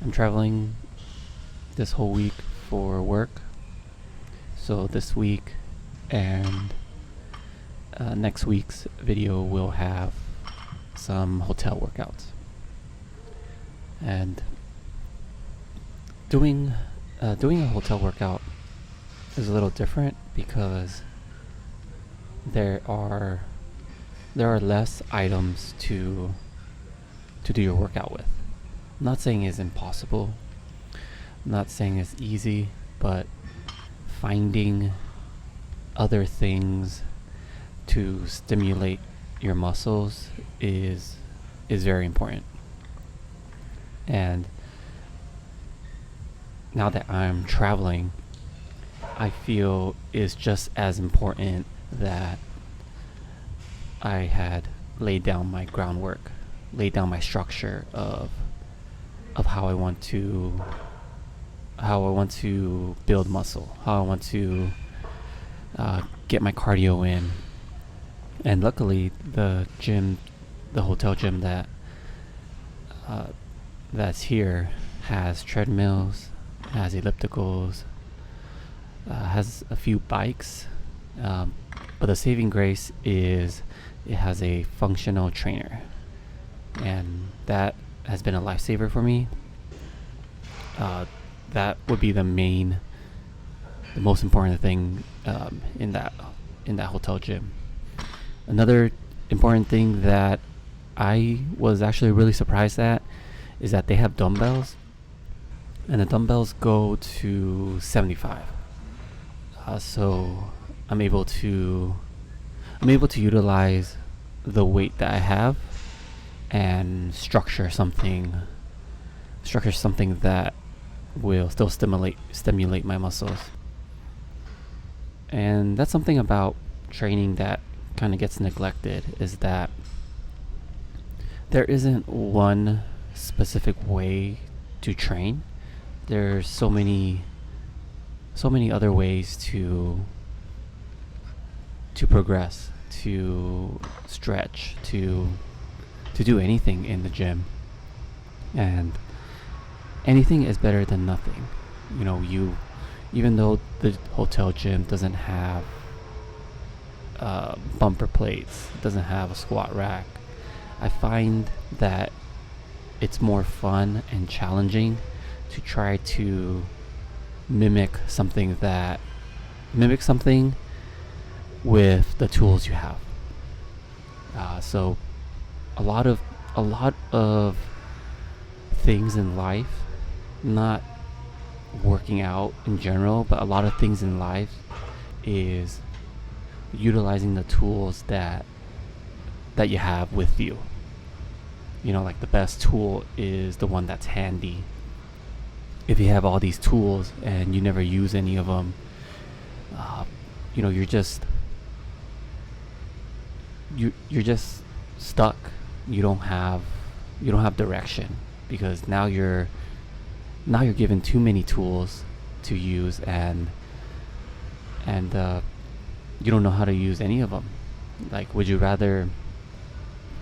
I'm traveling this whole week for work. So this week and next week's video will have some hotel workouts. And doing a hotel workout is a little different because there are less items to do your workout with. I'm not saying it's impossible. I'm not saying it's easy, but finding other things to stimulate your muscles is very important. And now that I'm traveling, I feel it's just as important that I had laid down my groundwork, laid down my structure of how I want to build muscle, how I want to get my cardio in. And luckily, the hotel gym that's here has treadmills, has ellipticals, has a few bikes. But the saving grace is it has a functional trainer, and that has been a lifesaver for me. That would be the most important thing in that hotel gym. Another important thing that I was actually really surprised at is that they have dumbbells, and the dumbbells go to 75. So I'm able to utilize the weight that I have and structure something that will still stimulate my muscles. And that's something about training that kind of gets neglected, is that there isn't one specific way to train. There's so many other ways to progress, to stretch, to do anything in the gym. And anything is better than nothing. Even though the hotel gym doesn't have bumper plates, doesn't have a squat rack, I find that it's more fun and challenging to try to mimic something with the tools you have. So a lot of things in life, not working out in general, but a lot of things in life is utilizing the tools that you have with you. Like the best tool is the one that's handy. If you have all these tools and you never use any of them, you're just stuck. You don't have direction, because now you're given too many tools to use, and you don't know how to use any of them. Like, would you rather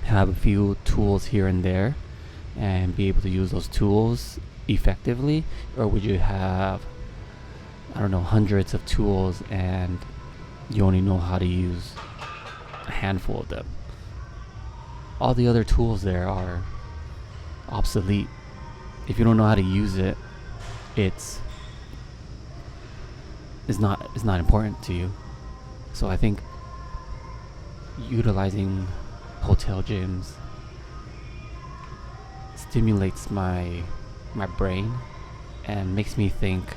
have a few tools here and there and be able to use those tools effectively, or would you have, hundreds of tools and you only know how to use a handful of them? All the other tools there are obsolete. If you don't know how to use it, it's not important to you. So I think utilizing hotel gyms stimulates my brain and makes me think,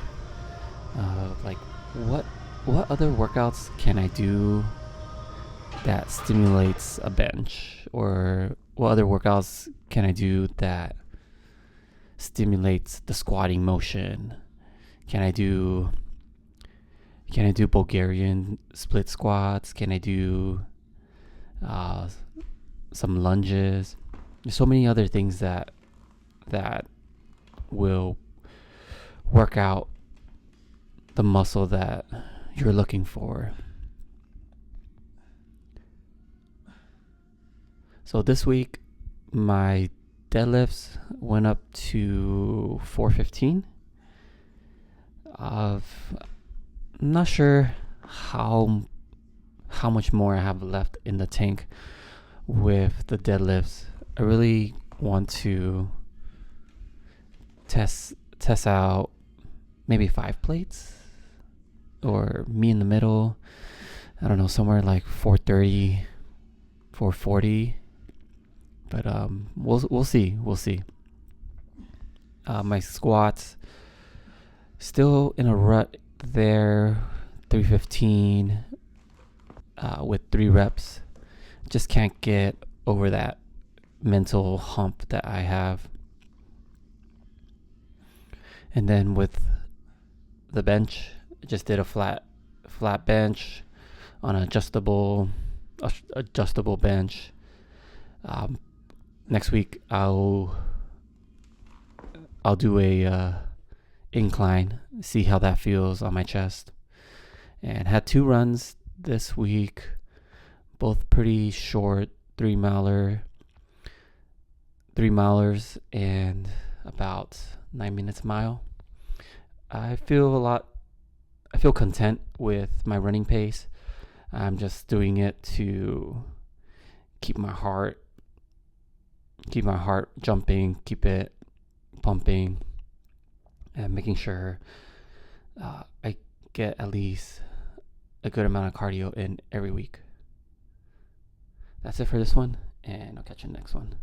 like, what other workouts can I do that stimulates a bench, or what other workouts can I do that stimulates the squatting motion? Can I do Bulgarian split squats? Can I do some lunges? There's so many other things that will work out the muscle that you're looking for. So this week, my deadlifts went up to 415. I'm not sure how much more I have left in the tank with the deadlifts. I really want to test out maybe 5 plates or me in the middle. I don't know, somewhere like 430, 440. But we'll see. My squats still in a rut there, 315 with 3 reps. Just can't get over that mental hump that I have. And then with the bench, just did a flat bench on an adjustable bench. Next week I'll do a incline, see how that feels on my chest. And had 2 runs this week, both pretty short, 3 milers and about 9 minutes a mile. I feel content with my running pace. I'm just doing it to keep my heart jumping, keep it pumping, and making sure I get at least a good amount of cardio in every week. That's it for this one, and I'll catch you in the next one.